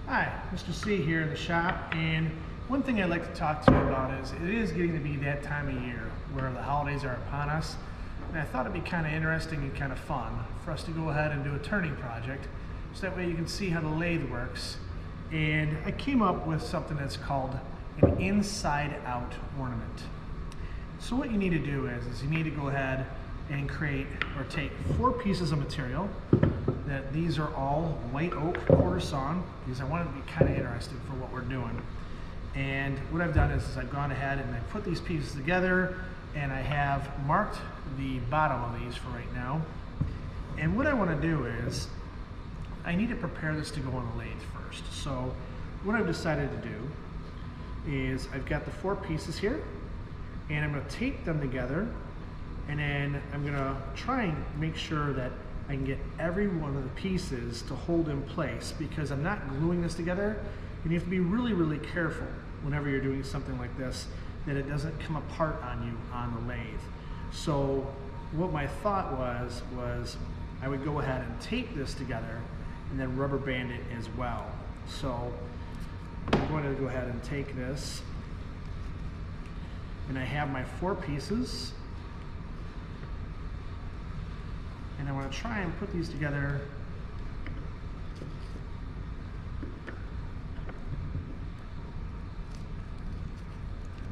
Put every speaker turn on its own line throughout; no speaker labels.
Hi, Mr. C here in the shop, and one thing I'd like to talk to you about is it is getting to be that time of year where the holidays are upon us, and I thought it'd be kind of interesting and kind of fun for us to go ahead and do a turning project so that way you can see how the lathe works. And I came up with something that's called an inside-out ornament. So what you need to do is you need to go ahead and create or take 4 pieces of material. That these are all white oak quarter sawn because I want it to be kind of interesting for what we're doing. And what I've done is I've gone ahead and I put these pieces together and I have marked the bottom of these for right now. And what I want to do is I need to prepare this to go on the lathe first. So what I've decided to do is I've got the 4 pieces here and I'm going to tape them together, and then I'm going to try and make sure that I can get every one of the pieces to hold in place because I'm not gluing this together, and you have to be really, really careful whenever you're doing something like this that it doesn't come apart on you on the lathe. So what my thought was I would go ahead and tape this together and then rubber band it as well. So I'm going to go ahead and take this, and I have my 4 pieces. And I want to try and put these together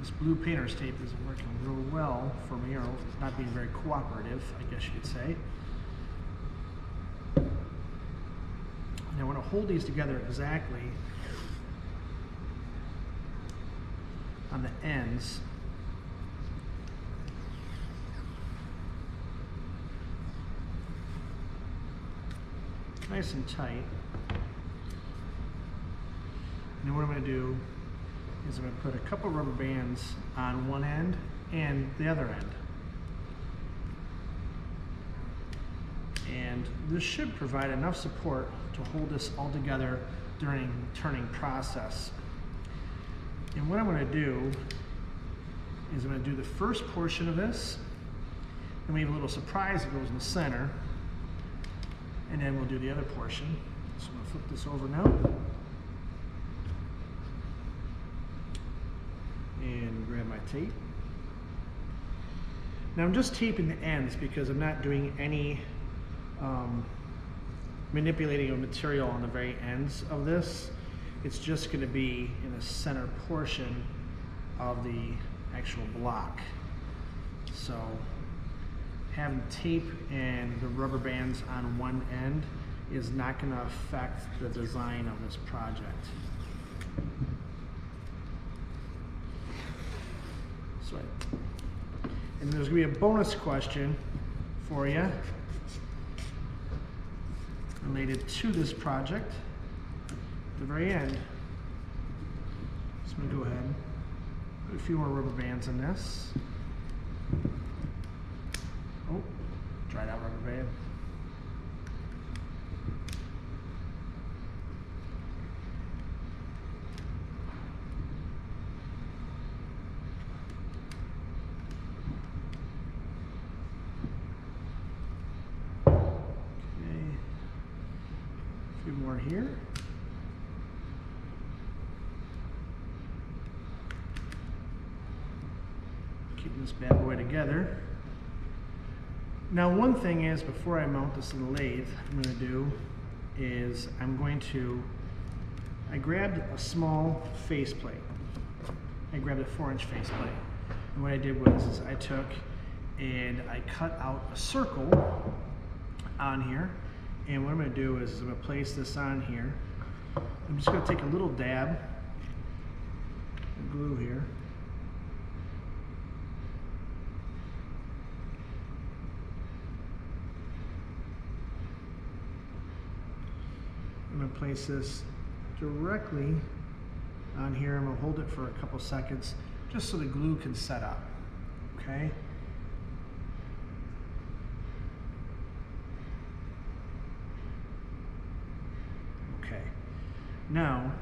this blue painter's tape isn't working real well for me, or not being very cooperative, I guess you could say. And I want to hold these together exactly on the ends. Nice and tight. And then what I'm going to do is I'm going to put a couple rubber bands on one end and the other end. And this should provide enough support to hold this all together during the turning process. And what I'm going to do is I'm going to do the first portion of this, and we have a little surprise that goes in the center. And then we'll do the other portion. So I'm going to flip this over now. And grab my tape. Now I'm just taping the ends because I'm not doing any manipulating of material on the very ends of this. It's just going to be in the center portion of the actual block. So having tape and the rubber bands on one end is not going to affect the design of this project. So, and there's going to be a bonus question for you related to this project at the very end. So I'm going to go ahead and put a few more rubber bands in this. Oh, dried out rubber band. Okay, a few more here. Keeping this bad boy together. Now one thing is, before I mount this in the lathe, I'm going to do is I grabbed a small faceplate. I grabbed a 4-inch faceplate. And what I did was I took and I cut out a circle on here. And what I'm going to do is I'm going to place this on here. I'm just going to take a little dab of glue here. I'm going to place this directly on here. I'm going to hold it for a couple seconds just so the glue can set up. Okay? Okay. Now,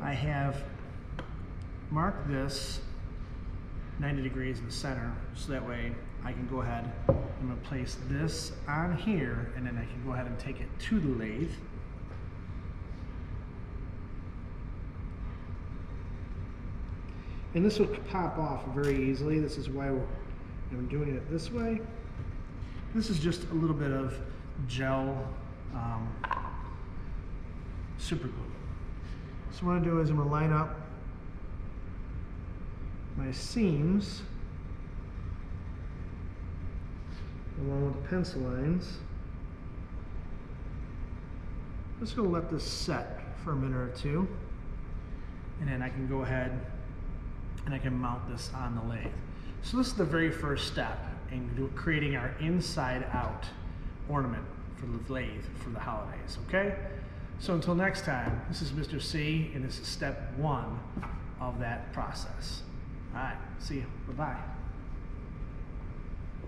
I have marked this 90 degrees in the center so that way I can go ahead, I'm going to place this on here, and then I can go ahead and take it to the lathe. And this will pop off very easily. This is why I'm doing it this way. This is just a little bit of gel super glue. So what I'm going to do is I'm going to line up my seams along with the pencil lines. I'm just going to let this set for a minute or two, and then I can go ahead and I can mount this on the lathe. So this is the very first step in creating our inside out ornament for the lathe for the holidays, okay? So until next time, this is Mr. C, and this is step 1 of that process. All right, see you, bye-bye.